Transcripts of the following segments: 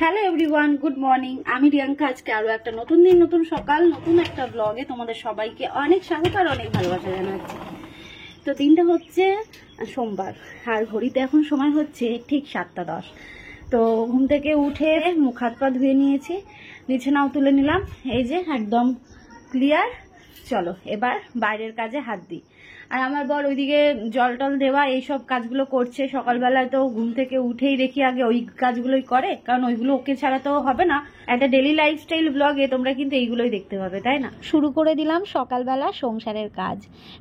Hello everyone, good morning. আমি রিয়াঙ্কা। আজকে আরো একটা নতুন দিন, নতুন সকাল, নতুন একটা ব্লগে তোমাদের সবাইকে অনেক স্বাগত আর অনেক ভালোবাসা জানাচ্ছি। তো দিনটা হচ্ছে সোমবার আর ঘড়িতে এখন সময় হচ্ছে ঠিক 7:10। তো ঘুম থেকে উঠে মুখ হাত পা ধুয়ে নিয়েছি, বিছানাও তুলে নিলাম, এই যে একদম ক্লিয়ার। চলো এবার বাইরের কাজে হাত দিই। আর আমার বর ওইদিকে জল টল দেওয়া এইসব কাজগুলো করছে। সকালবেলায় তো ঘুম থেকে উঠেই দেখি আগে ওই কাজগুলোই করে, কারণ ওইগুলো ওকে ছাড়া তো হবে না। একটা ডেলি লাইফস্টাইল ব্লগে তোমরা কিন্তু এইগুলোই দেখতে পাবে, তাই না? শুরু করে দিলাম সকালবেলা সংসারের কাজ।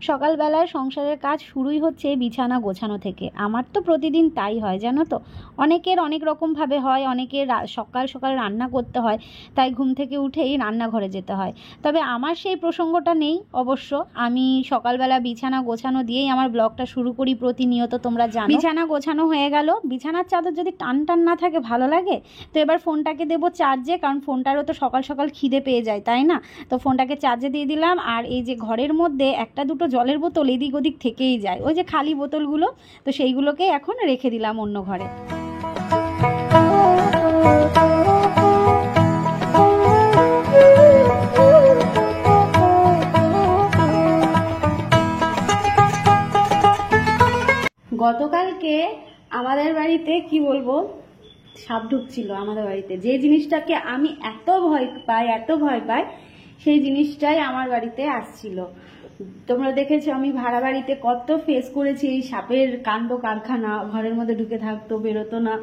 সকালবেলায় সংসারের কাজ শুরুই হচ্ছে বিছানা গোছানো থেকে। আমার তো প্রতিদিন তাই হয়, জানো তো। অনেকের অনেক রকমভাবে হয়, অনেকের সকাল সকাল রান্না করতে হয়, তাই ঘুম থেকে উঠেই রান্নাঘরে যেতে হয়। তবে আমার সেই প্রসঙ্গটা নেই অবশ্য। আমি সকালবেলা বিছানা গোছানো দিয়েই আমার ব্লগটা শুরু করি প্রতিনিয়ত, তোমরা জানো। বিছানা গোছানো হয়ে গেল। বিছানার চাদর যদি টান টান না থাকে ভালো লাগে, তো এবার ফোনটাকে দেবো চার্জে, কারণ ফোনটারও তো সকাল সকাল খিদে পেয়ে যায়, তাই না? তো ফোনটাকে চার্জে দিয়ে দিলাম। আর এই যে ঘরের মধ্যে একটা দুটো জলের বোতল এদিক ওদিক থেকেই যায়, ওই যে খালি বোতলগুলো, তো সেইগুলোকে এখন রেখে দিলাম অন্য ঘরে। গতকালকে আমাদের বাড়িতে কি বলবো, সাপ ঢুকছিল আমাদের বাড়িতে। যে জিনিসটাকে আমি এত ভয় পাই সেই জিনিসটাই আমার বাড়িতে আসছিল। তোমরা দেখেছো আমি ভাড়া বাড়িতে কত ফেস করেছি এই সাপের কাণ্ড কারখানা। ঘরের মধ্যে ঢুকে থাকতো, বেরোতো না।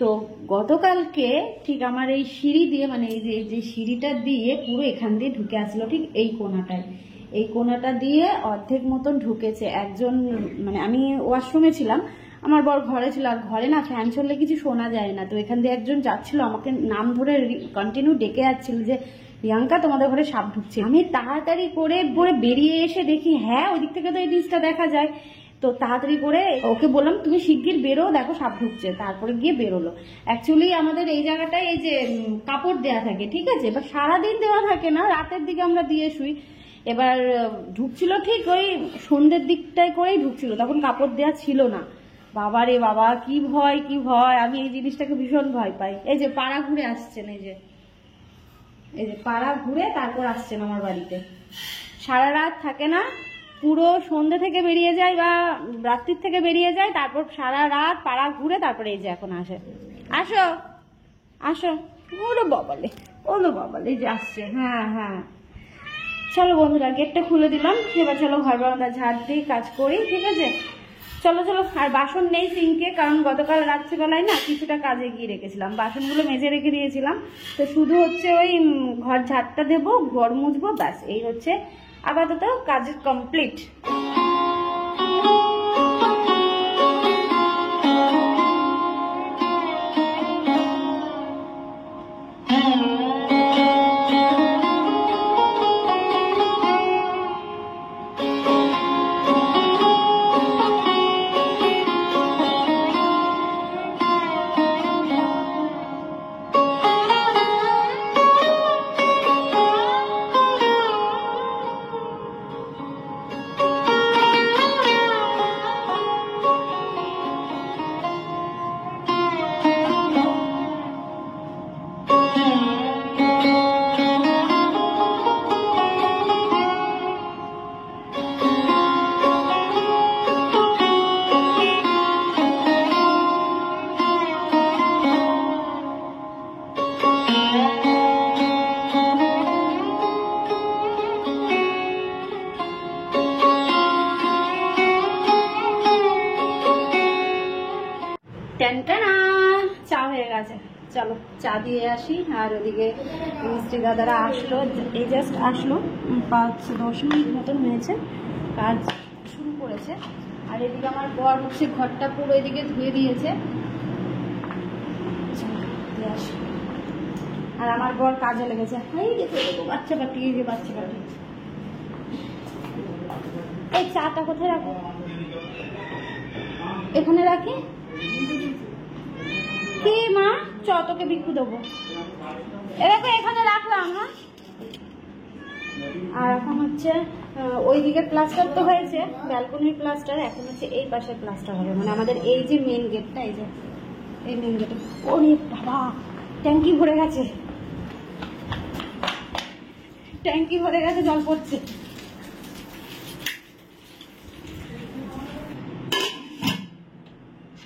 তো গতকালকে ঠিক আমার এই সিঁড়ি দিয়ে, মানে এই যে সিঁড়িটা দিয়ে পুরো এখান দিয়ে ঢুকে আসলো, ঠিক এই কোণাটায়, এই কোণাটা দিয়ে অর্ধেক মতন ঢুকেছে একজন। মানে আমি ওয়াশরুমে ছিলাম, আমার বর ঘরে ছিল, আর ঘরে না ফ্যান চললে কিছু শোনা যায় না। তো এখান দিয়ে একজন যাচ্ছিল, আমাকে নাম ধরে কন্টিনিউ ডেকে যাচ্ছিল যে রিয়াঙ্কা তোমাদের ঘরে সাপ ঢুকছে। আমি তাড়াতাড়ি করে বেরিয়ে এসে দেখি হ্যাঁ ওই দিক থেকে তো এই জিনিসটা দেখা যায়। তো তাড়াতাড়ি করে ওকে বললাম তুমি শিগগির বেরো, দেখো সাপ ঢুকছে। তারপরে গিয়ে বেরোলো। অ্যাকচুয়ালি আমাদের এই জায়গাটায় এই যে কাপড় দেওয়া থাকে, ঠিক আছে, এবার সারাদিন দেওয়া থাকে না, রাতের দিকে আমরা দিয়ে শুই। এবার ঢুকছিল ঠিক ওই সন্ধ্যের দিকটায় করেই ঢুকছিল, তখন কাপড় দেওয়া ছিল না। বাবা রে বাবা, কি ভয়! আমি এই জিনিসটাকে ভীষণ ভয় পাই। এই যে পাড়া ঘুরে আসছেন, এই যে পাড়া ঘুরে তারপর আসছেন আমার বাড়িতে। সারা রাত থাকে না, পুরো সন্ধ্যে থেকে বেরিয়ে যায় বা রাত্রির থেকে বেরিয়ে যায়, তারপর সারা রাত পাড়া ঘুরে তারপরে এই যে এখন আসে। আসো আসো, ওলো বাবালে যে আসছে। হ্যাঁ চলো বন্ধুরা, গেটটা খুলে দিলাম। এবার চলো ঘর বারান্দা ঝাড় দিয়ে কাজ করি, ঠিক আছে? চলো। আর বাসন নেই সিঙ্কে, কারণ গতকাল রাত্রিবেলায় না কিছুটা কাজে গিয়ে রেখেছিলাম, বাসনগুলো মেজে রেখে দিয়েছিলাম। তো শুধু হচ্ছে ওই ঘর ঝাড়টা দেবো, ঘর মুছবো, ব্যাস। এই হচ্ছে আপাতত কাজ কমপ্লিট। চা হয়ে গেছে, চলো চা দিয়ে আসি। আর ওদিকে মিস্ত্রি দাদারা আসলো, এই জাস্ট আসলো, 5-10 মিনিট মতন হয়েছে, কাজ শুরু করেছে। আর এদিকে আমার বর হচ্ছে ঘরটা পুরো এদিকে ধুয়ে দিয়েছে। আর আমার বর কাজে লেগেছে। বাচ্চা পাটি, এই যে বাচ্চা পাটি। এই চাটা কোথায় রাখো? এখানে রাখি কি মা? চ তোকে বিক্ষু দেবো, এরকম এখানে রাখলাম। হ্যাঁ, আর এখন হচ্ছে ওইদিকে প্লাস্টার তো হয়েছে, ব্যালকনির প্লাস্টার। এখন হচ্ছে এই পাশে প্লাস্টার হবে, মানে আমাদের এই যে মেন গেটটা, এই যে এই মেন গেটে। ওরে বাবা, ট্যাঙ্কি ভরে গেছে, ট্যাঙ্কি ভরে গেছে, জল পড়ছে।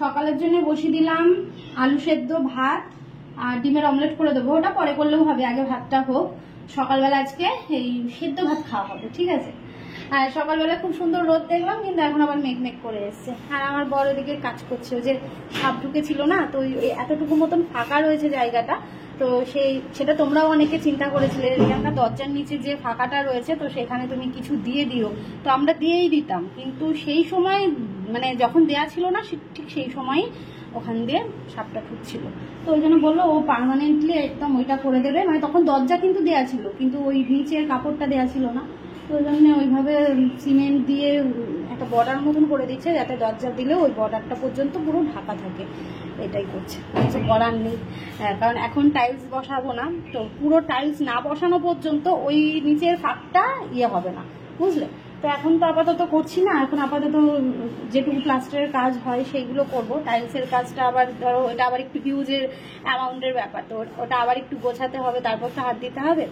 সকালের জন্য বসিয়ে দিলাম আলু সেদ্ধ, ভাত আর ডিমের অমলেট করে দেবো। ওটা পরে করলেও হবে, আগে ভাতটা হোক। সকালবেলা আজকে এই সেদ্ধ ভাত খাওয়া হবে, ঠিক আছে। আর সকালবেলা খুব সুন্দর রোদ দেখলাম, কিন্তু এখন আবার মেঘ করে এসছে। আর আমার বড় দিকে কাজ করছে, ওই যে সাপ ঢুকেছিল না, তো এতটুকু মতন ফাঁকা রয়েছে জায়গাটা। তো সেটা তোমরাও অনেকে চিন্তা করেছিলে, একটা দরজার নিচে যে ফাঁকাটা রয়েছে, তো সেখানে তুমি কিছু দিয়ে দিও। তো আমরা দিয়েই দিতাম, কিন্তু সেই সময় মানে যখন দেয়া ছিল না, ঠিক সেই সময়ই ওখান দিয়ে সাপটা ঢুকছিল। তো ওই জন্য বললো ও পার্মানেন্টলি একদম ওইটা করে দেবে। মানে তখন দরজা কিন্তু দেয়া ছিল, কিন্তু ওই নিচের কাপড়টা দেয়া ছিল না। তো ওই জন্য ওইভাবে সিমেন্ট দিয়ে একটা বর্ডার মতন করে দিচ্ছে, যাতে দরজা দিলে ওই বর্ডারটা পর্যন্ত পুরো ঢাকা থাকে। এটাই করছে, কিছু করার নেই। কারণ এখন টাইলস বসাবো না, তো পুরো টাইলস না বসানো পর্যন্ত ওই নিচের ফাঁকটা হবে না, বুঝলে। তো এখন তো আপাতত করছি না, এখন আপাতত যেটুকু প্লাস্টারের কাজ হয় সেইগুলো করব। টাইলসের কাজটা আবার ধরো এটা আবার একটু হিউজের অ্যামাউন্টের ব্যাপার, তো ওটা আবার একটু গোছাতে হবে, তারপর তো হাত দিতে হবে,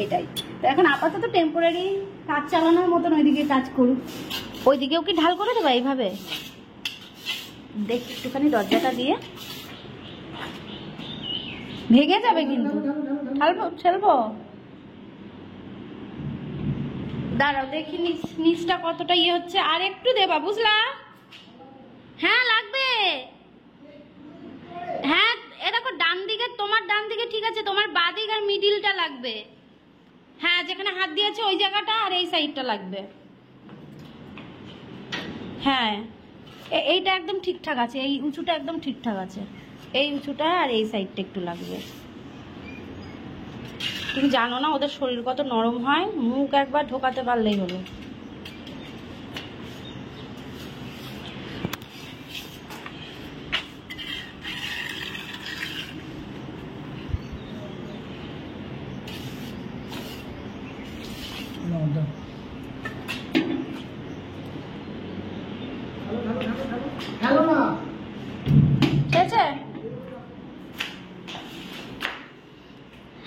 এটাই। তো এখন আপাতত টেম্পোরারি কাজ চালানোর মতন ওইদিকে কাজ করুক। ওইদিকেও কি ঢাল করে দেবা এইভাবে? দেখ একটুখানি দরজাটা দিয়ে, ভেঙে যাবে কিন্তু। ঠেলবো, দাঁড়াও দেখি নিচটা কতটা হচ্ছে। আর একটু দেবা, বুঝলা? হ্যাঁ লাগবে। হ্যাঁ এ দেখো ডান দিকে, তোমার ডান দিকে ঠিক আছে, তোমার বাঁ দিক আর মিডিলটা লাগবে। হ্যাঁ যেখানে হাত দিয়েছে ওই জায়গাটা আর এই সাইডটা লাগবে। হ্যাঁ এইটা একদম ঠিকঠাক আছে, এই উঁচুটা একদম ঠিকঠাক আছে, এই উঁচুটা আর এই সাইডটা একটু লাগবে। তুমি জানো না ওদের শরীর কত নরম হয়, মুখ একবার ঢোকাতে পারলেই হলো।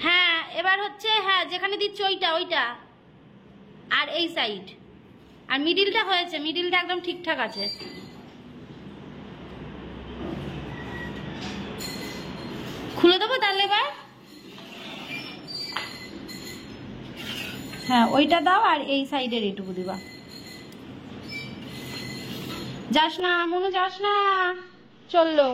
হ্যাঁ এবার হচ্ছে, হ্যাঁ যেখানে দিচ্ছি ওইটা আর এই সাইড আর মিডিলটা হয়েছে, মিডিলটা একদম ঠিকঠাক আছে। খুলে দেবো তাহলে এবার? হ্যাঁ ওইটা দাও আর এই সাইডের এইটুকু দিবা। যাস না মনে, যাস না, চললো।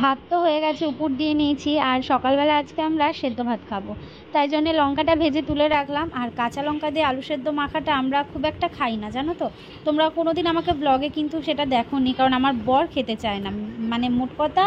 ভাত তো হয়ে গেছে, উপর দিয়ে নিয়েছি। আর সকালবেলা আজকে আমরা সেদ্ধ ভাত খাবো, তাই জন্য লঙ্কাটা ভেজে তুলে রাখলাম। আর কাঁচা লঙ্কা দিয়ে আলু সেদ্ধ মাখাটা আমরা খুব একটা খাই না, জানো তো। তোমরা কোনোদিন আমাকে ব্লগে কিন্তু সেটা দেখোনি, কারণ আমার বর খেতে চায় না। মানে মোট কথা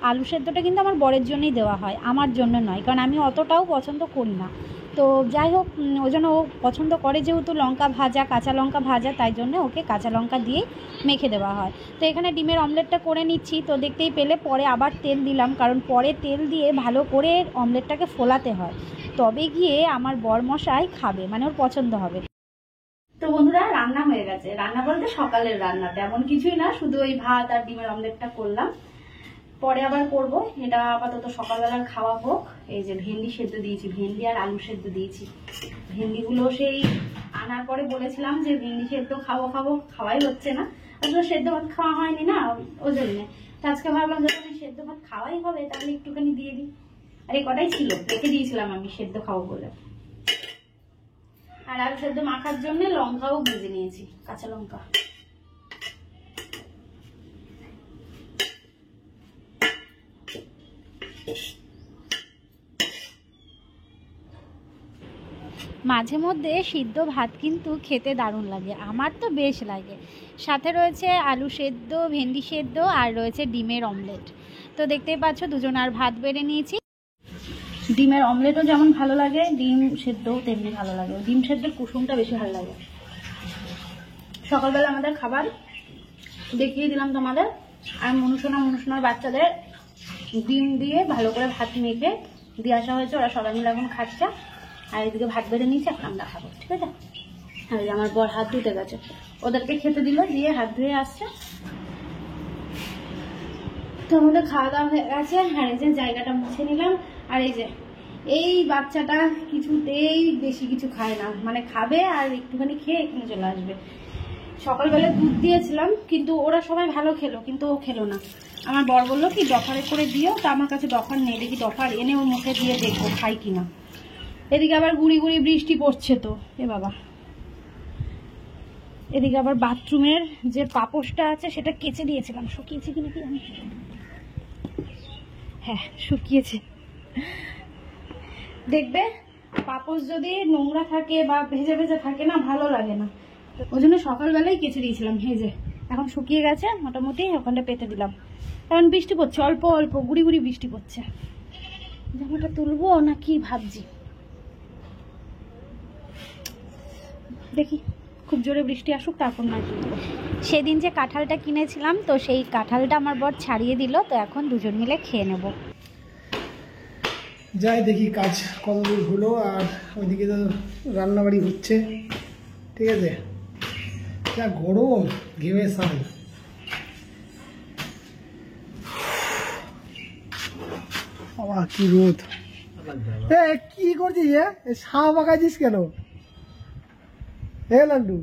আলু সেদ্ধটা কিন্তু আমার বরের জন্যই দেওয়া হয়, আমার জন্য নয়, কারণ আমি অতটাও পছন্দ করি না। তো যাই হোক, ওই জন্য ও পছন্দ করে, যেহেতু লঙ্কা ভাজা, কাঁচা লঙ্কা ভাজা, তাই জন্য ওকে কাঁচা লঙ্কা দিয়েই মেখে দেওয়া হয়। তো এখানে ডিমের অমলেটটা করে নিচ্ছি। তো দেখতেই পেলে পরে আবার তেল দিলাম, কারণ পরে তেল দিয়ে ভালো করে অমলেটটাকে ফোলাতে হয়, তবে গিয়ে আমার বরমশাই খাবে, মানে ওর পছন্দ হবে। তো বন্ধুরা রান্না হয়ে গেছে, রান্না বলতে সকালের রান্না, তেমন কিছুই না, শুধু ওই ভাত আর ডিমের অমলেটটা করলাম, পরে আবার করব। এটা আপাতত সকালবেলার খাওয়া হোক। এই যে ভেন্ডি সেদ্ধ দিয়েছি, ভেন্ডি আর আলু সেদ্ধ দিয়েছি। ভেন্ডিগুলো সেই আনার পরে বলেছিলাম যে ভেন্ডি সেদ্ধ খাওয়াই হচ্ছে না, আসলে সেদ্ধ ভাত খাওয়া হয়নি না, ওই জন্য। আজকে ভাবলাম যখন সেদ্ধ ভাত খাওয়াই হবে তাহলে একটুখানি দিয়ে দিই। আর এই কটাই ছিল, রেখে দিয়েছিলাম আমি সেদ্ধ খাবো বলে। আর আলু সেদ্ধ মাখার জন্য লঙ্কাও ভেজে নিয়েছি, কাঁচা লঙ্কা। মাঝে মধ্যে সিদ্ধ ভাত কিন্তু খেতে দারুণ লাগে, আমার তো বেশ লাগে। সাথে রয়েছে আলু সেদ্ধ, ভেন্ডি সেদ্ধ আর রয়েছে ডিমের অমলেট। তো দেখতেই পাচ্ছ দুজন আর ভাত বেড়ে নিয়েছি। ডিমের অমলেটও যেমন ভালো লাগে, ডিম সেদ্ধও তেমনি ভালো লাগে। ডিম সেদ্ধের কুসুমটা বেশি ভালো লাগে। সকালবেলা আমাদের খাবার দেখিয়ে দিলাম তোমাদের। আর মনুষোনার বাচ্চাদের ডিম দিয়ে ভালো করে ভাত মেখে দিয়ে আসা হয়েছে, ওরা সবাই মিলে এখন খাচ্ছে। আর এদিকে ভাত বেড়ে নিয়েছে, এখন আমরা খাবো, ঠিক আছে। আর আমার বর হাত ধুতে গেছে, ওদেরকে খেতে দিল, দিয়ে হাত ধুয়ে আসছে। তো আমাদের খাওয়া দাওয়া হয়ে গেছে। আর এই যে জায়গাটা মুছে নিলাম। আর এই বাচ্চাটা কিছুতেই বেশি কিছু খায় না, মানে খাবে আর একটুখানি খেয়ে এখানে চলে আসবে। সকালবেলা দুধ দিয়েছিলাম, কিন্তু ওরা সবাই ভালো খেলো, কিন্তু ও খেলো না। আমার বর বললো কি ডফারে করে দিও, তো আমার কাছে ডফার নেই, দেখি ডফার এনে ওর মুখে দিয়ে দেখবো খাই কিনা। এদিকে আবার গুড়ি গুড়ি বৃষ্টি পড়ছে, তো এ বাবা। এদিকে আবার বাথরুমের যে পাপোশটা আছে সেটা কেচে দিয়েছিলাম, শুকিয়েছে কিনা কি জানি। হ্যাঁ শুকিয়েছে। দেখবে পাপোশ যদি নোংরা থাকে বা ভেজে ভেজে থাকে না, ভালো লাগে না। ওই জন্য সকালবেলায় কেচে দিয়েছিলাম। এখন শুকিয়ে গেছে মোটামুটি, ওখানটা পেতে দিলাম। কারণ বৃষ্টি পড়ছে, অল্প অল্প গুড়ি গুড়ি বৃষ্টি পড়ছে। জামাটা তুলবো না কি ভাবছি, দেখি খুব জোরে বৃষ্টি আসুক তারপর না তুলবো। সেদিন যে কাঁঠালটা কিনেছিলাম, তো সেই কাঁঠালটা আমার বর ছাড়িয়ে দিল, তো এখন দুজন মিলে খেয়ে নেব। যাই দেখি কাজ কতদূর হলো। আর ওইদিকে তো রান্নাবাড়ি হচ্ছে, ঠিক আছে। যা গরম, ঘেমে সান। বাবা কি রোদ! কি করছিস? সাপ আঁকাইছিস কেন? হে লাড্ডু,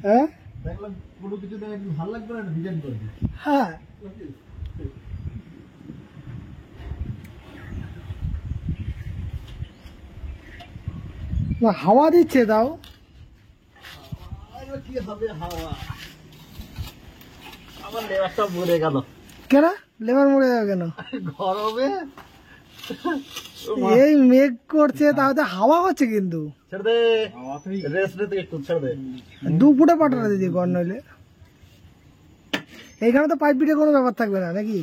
হ্যাঁ হ্যাঁ হাওয়া দিচ্ছে, তাও কি হবে হাওয়া? আমার লেবারটা মরে গেল। কেন লেবার মরে যাবে কেন? গরমে এই মেঘ করছে, তাহলে হাওয়া হচ্ছে কিন্তু। ছেড়ে দে, রেস্ট নিতে একটু ছেড়ে দে। 2 ফুটে পাঠানো দিদি ঘর নইলে। এইখানে তো পাইপ পিটে কোনো ব্যাপার থাকবে না নাকি?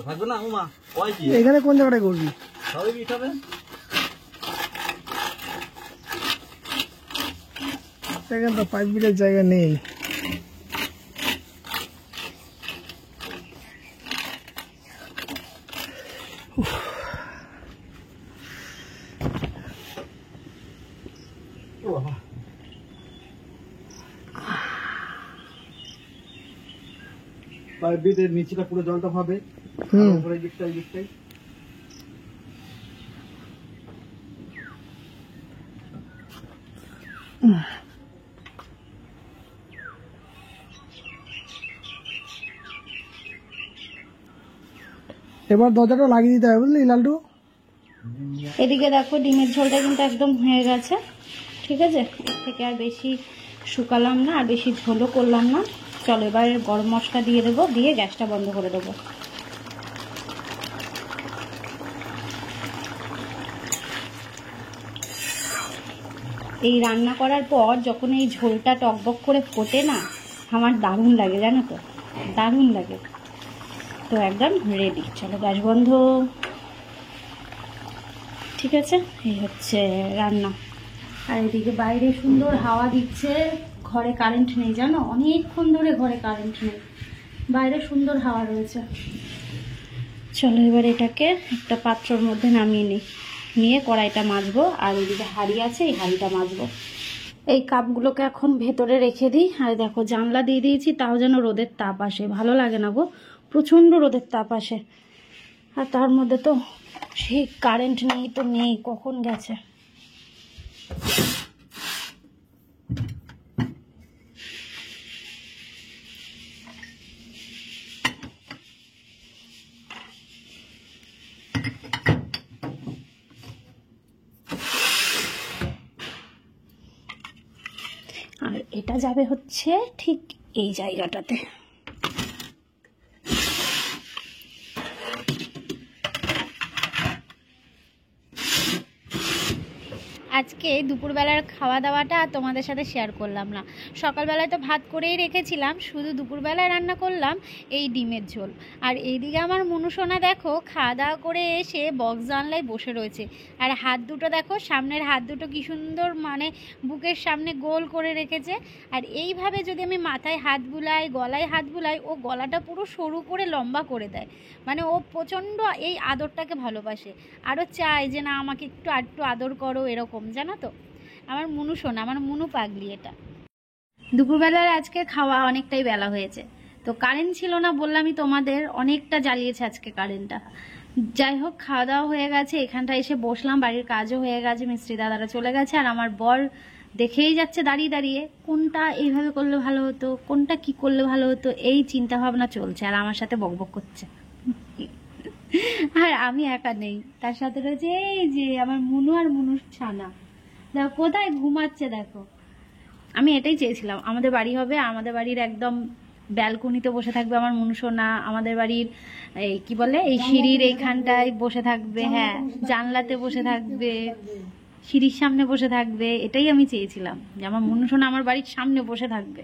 থাকবে না মা, ওই কি এখানে কোন জায়গাটায় করবি? সবই বিঠাবে। এখানে তো পাইপ পিটের জায়গা নেই। পাইপ দিয়ে নিচেটা পুরো জলটা পাবে, উপরে দিকটাই দিকটাই। এবার দরজাটা লাগিয়ে দিতে হবে, বুঝলি লালটু? এদিকে দেখো ডিমের ঝোলটা কিন্তু একদম হয়ে গেছে, ঠিক আছে। এর থেকে আর বেশি শুকালাম না, আর বেশি ঝোলও করলাম না। চলো এবার গরম মশলা দিয়ে দেবো, দিয়ে গ্যাসটা বন্ধ করে দেবো। এই রান্না করার পর যখন এই ঝোলটা টকবক করে ফোটে না, আমার দারুণ লাগে, জানো তো, দারুণ লাগে। তো একদম রেডি, চলো গ্যাস বন্ধ। ঠিক আছে, এই হচ্ছে রান্না। আর এদিকে বাইরে সুন্দর হাওয়া দিচ্ছে। ঘরে কারেন্ট নেই জানো, অনেকক্ষণ ধরে ঘরে কারেন্ট নেই, বাইরে সুন্দর হাওয়া রয়েছে। চলো এবার এটাকে একটা পাত্রর মধ্যে নামিয়ে নিই, নিয়ে কড়াইটা মাজবো। আর এদিকে হাঁড়ি আছে, এই হাঁড়িটা মাজবো। এই কাপগুলোকে এখন ভেতরে রেখে দিই। আর দেখো জানলা দিয়ে দিয়েছি, তাও যেন রোদের তাপ আসে, ভালো লাগে না গো, প্রচণ্ড রোদের তাপ আসে। আর তার মধ্যে তো সেই কারেন্ট নেই, তো নেই, কখন গেছে। আর এটা যাবে হচ্ছে ঠিক এই জায়গাটাতে। আজকে দুপুরবেলার খাওয়া দাওয়াটা তোমাদের সাথে শেয়ার করলাম না। সকালবেলায় তো ভাত করেই রেখেছিলাম, শুধু দুপুরবেলায় রান্না করলাম এই ডিমের ঝোল। আর এইদিকে আমার মনুসোনা দেখো খাওয়া দাওয়া করে এসে বক্স জানলায় বসে রয়েছে। আর হাত দুটো দেখো, সামনের হাত দুটো কি সুন্দর মানে বুকের সামনে গোল করে রেখেছে। আর এইভাবে যদি আমি মাথায় হাত বুলাই, গলায় হাত বুলাই, ও গলাটা পুরো সরু করে লম্বা করে দেয়। মানে ও প্রচণ্ড এই আদরটাকে ভালোবাসে, আরও চায় যে না আমাকে একটু আদর করো, এরকম জানো তো। আমার মুনু শোনা, আমার মুনু পাগলি এটা। দুপুরবেলার আজকে খাওয়া অনেকটাই বেলা হয়েছে, তো কারেন্ট ছিল না বললামই তোমাদের, অনেকটা জ্বালিয়েছে আজকে কারেন্টটা। যাই হোক, খাওয়া দাওয়া হয়ে গেছে, এখানটা এসে বসলাম, বাড়ির কাজও হয়ে গেছে, মিস্ত্রি দাদারা চলে গেছে। আর আমার বর দেখেই যাচ্ছে দাঁড়িয়ে দাঁড়িয়ে কোনটা এইভাবে করলে ভালো হতো, কোনটা কি করলে ভালো হতো, এই চিন্তা ভাবনা চলছে। আর আমার সাথে বকবক করছে। আর আমি একা নেই, তার সাথে রয়েছে এই যে আমার মুনু আর মুনুর ছানা। দেখো কোথায় ঘুমাচ্ছে দেখো। আমি এটাই চেয়েছিলাম, আমাদের বাড়ি হবে, আমাদের বাড়ির একদম ব্যালকনিতে বসে থাকবে আমার মনুসোনা, আমাদের বাড়ির এই কি বলে এই সিঁড়ির এইখানটায় বসে থাকবে, হ্যাঁ জানলাতে বসে থাকবে, সিঁড়ির সামনে বসে থাকবে। এটাই আমি চেয়েছিলাম যে আমার মনুসোনা আমার বাড়ির সামনে বসে থাকবে।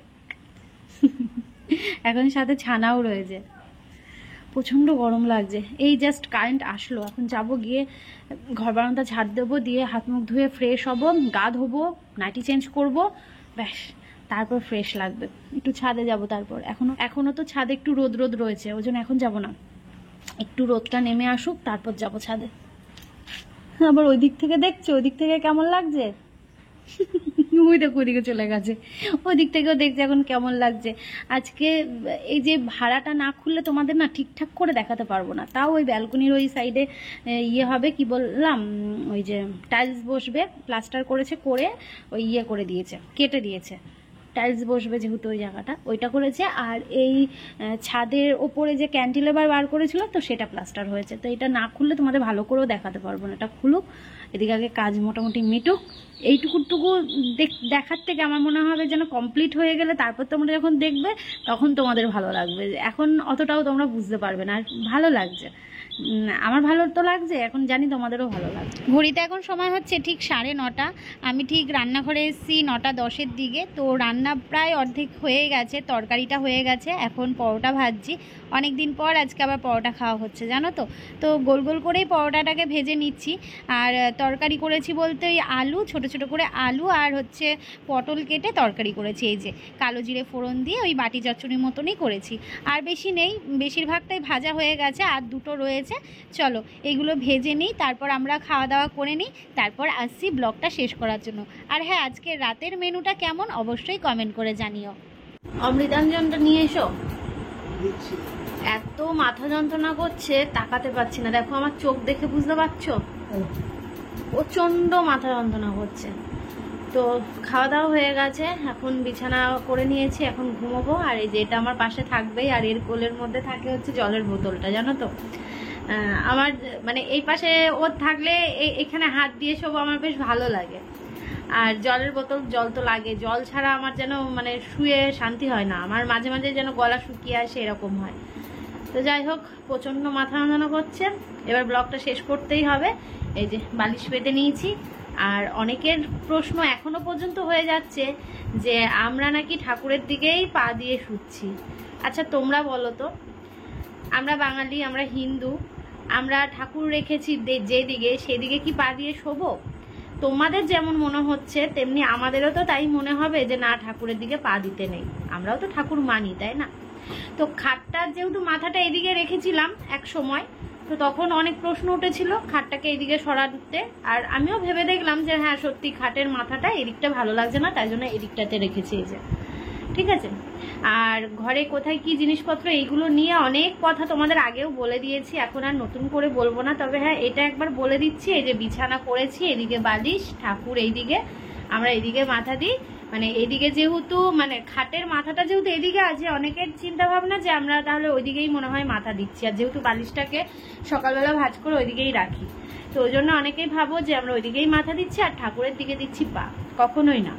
এখন সাথে ছানাও রয়েছে। প্রচণ্ড গরম লাগছে, এই জাস্ট কারেন্ট আসলো, এখন যাব গিয়ে ঘর বারান্দা ঝাড় দেবো, দিয়ে হাত মুখ ধুয়ে ফ্রেশ হব, গা ধোবো, নাইটি চেঞ্জ করব, ব্যাস তারপর ফ্রেশ লাগবে। একটু ছাদে যাব, তারপর এখনো তো ছাদে একটু রোদ রয়েছে, ওই জন্য এখন যাব না, একটু রোদটা নেমে আসুক তারপর যাব ছাদে। আবার ওই দিক থেকে দেখছো, ওই দিক থেকে কেমন লাগছে, ওই দেখো ওইদিকে চলে গেছে, ওই দিক থেকেও দেখছে এখন কেমন লাগছে। আজকে এই যে ভাড়াটা না খুললে তোমাদের না ঠিকঠাক করে দেখাতে পারবো না। তাও ওই ব্যালকনির ওই সাইডে ইয়ে হবে, কি বললাম, ওই যে টাইলস বসবে, প্লাস্টার করেছে, করে ওই ইয়ে করে দিয়েছে, কেটে দিয়েছে, টাইলস বসবে যেহেতু ওই জায়গাটা, ওইটা করেছে। আর এই ছাদের ওপরে যে ক্যান্টিলেভার বার করেছিল তো সেটা প্লাস্টার হয়েছে। তো এটা না খুললে তোমাদের ভালো করেও দেখাতে পারবো না, এটা খুলুক, এদিকে আগে কাজ মোটামুটি মিটুক। এইটুকু দেখার থেকে আমার মনে হবে যেন কমপ্লিট হয়ে গেলে তারপর তোমরা যখন দেখবে তখন তোমাদের ভালো লাগবে। এখন অতটাও তোমরা বুঝতে পারবে না। আর ভালো লাগছে, আমার ভালো তো লাগছে, এখন জানি তোমাদেরও ভালো লাগছে। ঘড়িতে এখন সময় হচ্ছে ঠিক 9:30। আমি ঠিক রান্নাঘরে এসেছি 9:10-এর দিকে। তো রান্না প্রায় অর্ধেক হয়ে গেছে, তরকারিটা হয়ে গেছে, এখন পরোটা ভাজছি। অনেক দিন পর আজকে আবার পরোটা খাওয়া হচ্ছে জানো তো। তো গোল গোল করেই পরোটাটাকে ভেজে নিচ্ছি। আর তরকারি করেছি বলতে ওই আলু, ছোট ছোট করে আলু আর হচ্ছে পটল কেটে তরকারি করেছি, এই যে কালো জিরে ফোড়ন দিয়ে ওই বাটি চচ্চড়ির মতনই করেছি। আর বেশি নেই, বেশিরভাগটাই ভাজা হয়ে গেছে, আর দুটো রয়েছে। চলো এগুলো ভেজে নিই, তারপর আমরা খাওয়া দাওয়া করে নিই, তারপর আসছি ব্লগটা শেষ করার জন্য। আর হ্যাঁ, আজকে রাতের মেনুটা কেমন অবশ্যই কমেন্ট করে জানিও। অমৃতাঞ্জনটা নিয়ে এসো। এত মাথা যন্ত্রণা করছে, তাকাতে পারছি না। দেখো আমার চোখ দেখে বুঝতে পারছো, প্রচন্ড মাথা যন্ত্রণা করছে। তো খাওয়া দাওয়া হয়ে গেছে, এখন বিছানা করে নিয়েছি, এখন ঘুমোবো। আর এই যে এটা আমার পাশে থাকবেই, আর এর কোলের মধ্যে থাকে হচ্ছে জলের বোতলটা, জানো তো। আমার মানে এই পাশে ওর থাকলে এখানে হাত দিয়ে শোবো, আমার বেশ ভালো লাগে। আর জলের বোতল, জল তো লাগে, জল ছাড়া আমার যেন মানে শুয়ে শান্তি হয় না, আমার মাঝে মাঝে যেন গলা শুকিয়ে আসে, এরকম হয়। তো যাই হোক, প্রচণ্ড মাথা যন্ত্রণা করছে, এবার ব্লগটা শেষ করতেই হবে। এই যে বালিশ পেতে নিয়েছি। আর অনেকের প্রশ্ন এখনো পর্যন্ত হয়ে যাচ্ছে যে আমরা নাকি ঠাকুরের দিকেই পা দিয়ে শুচ্ছি। আচ্ছা তোমরা বলো তো, আমরা বাঙালি, আমরা হিন্দু, আমরা ঠাকুর রেখেছি যেদিকে, সেদিকে কি পা দিয়ে শোবো? তোমাদের যেমন মনে হচ্ছে তেমনি আমাদেরও তো তাই মনে হবে যে না, ঠাকুরের দিকে পা দিতে নেই, আমরাও তো ঠাকুর মানি, তাই না? তো খাটটার যেহেতু মাথাটা এদিকে রেখেছিলাম এক সময়, তো তখন অনেক প্রশ্ন উঠেছিল খাটটাকে এইদিকে সরাতে। আর আমিও ভেবে দেখলাম যে হ্যাঁ সত্যি খাটের মাথাটা এদিকটা ভালো লাগছে না, তাই জন্য এদিকটাতে রেখেছি, এই যে ঠিক আছে। আর ঘরে কোথায় কি জিনিসপত্র, এইগুলো নিয়ে অনেক কথা তোমাদের আগেও বলে দিয়েছি, এখন আর নতুন করে বলবো না। তবে হ্যাঁ, এটা একবার বলে দিচ্ছি, এই যে বিছানা করেছি, এদিকে বালিশ, ঠাকুর এইদিকে, আমরা এদিকে মাথা দিই। মানে এদিকে যেহেতু মানে খাটের মাথাটা যেহেতু এদিকে আছে, অনেকের চিন্তা ভাবনা যে আমরা তাহলে ওইদিকেই মনে হয় মাথা দিচ্ছি। আর যেহেতু বালিশটাকে সকালবেলা ভাঁজ করে ওইদিকেই রাখি, তো ওই জন্য অনেকেই ভাবো যে আমরা ওইদিকেই মাথা দিচ্ছি আর ঠাকুরের দিকে দিচ্ছি পা। কখনোই না,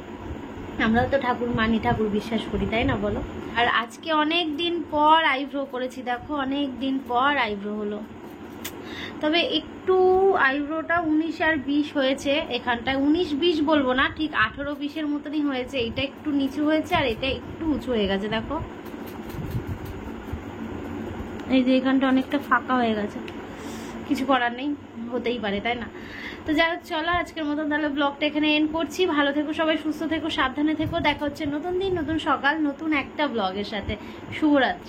আমরাও তো ঠাকুর মানি, ঠাকুর বিশ্বাস করি, তাই না বলো? আর আজকে অনেক দিন পর আইব্রো করেছি, দেখো অনেক দিন পর আইব্রো হলো। তবে একটু আইব্রোটা 19 আর 20 হয়েছে, এখানটায় 19-20 বলবো না, ঠিক 18-20-এর মতনই হয়েছে। এটা একটু নিচু হয়েছে আর এটা একটু উঁচু হয়ে গেছে, দেখো এই যে এখানটা অনেকটা ফাঁকা হয়ে গেছে, কিছু করার নেই, হতেই পারে তাই না। তো যাই হোক, চলো আজকের মতন তাহলে ব্লগটা এখানে এন্ড করছি। ভালো থেকো সবাই, সুস্থ থেকো, সাবধানে থেকো। দেখা হচ্ছে নতুন দিন, নতুন সকাল, নতুন একটা ব্লগের সাথে। শুভরাত্রি।